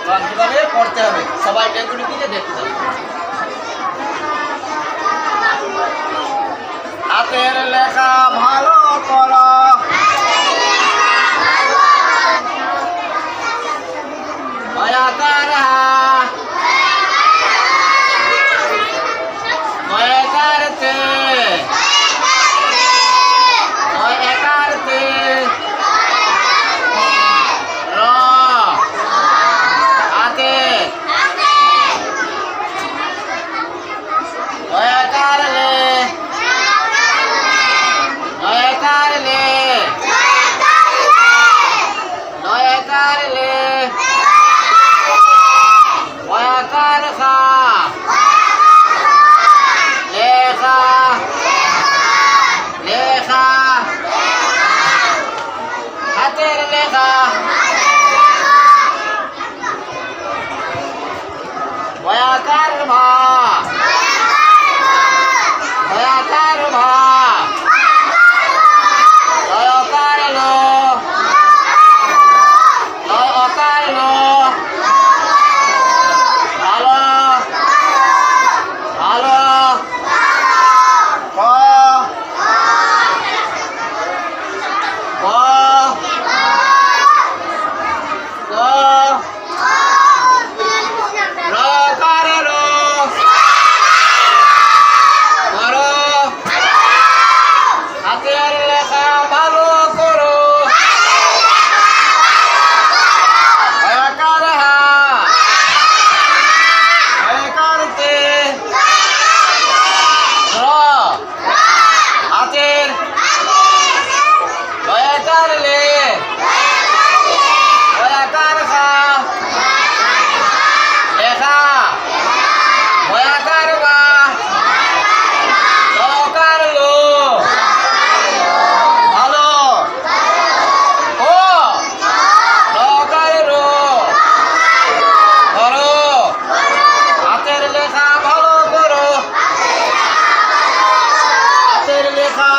কিভাবে পড়তে হবে সবাই এগুলো দিকে দেখতে হবে। হাতের লেখা ভালো করো, ময়াকার হা ময়াকার তে ময়াকার তে র হাতে ময়াকার লে ময়াকার লে ময়াকার লে ময়াকার খা লেখা লেখা হাতের লেখা ময়াকার ভা ময়াকার ভা লয়কার লো লয়কার লো ভালো ভালো ক ক ক রকার রো করো হাতের লেখা ভালো করো হয়াকার হা হয়াকার তে র হাতের হয়াকার লে হয়াকার খা লেখা হয়াকার বা লকার লো ভালো ও লকার রো করো হাতের লেখা ভালো করো হাতের লেখা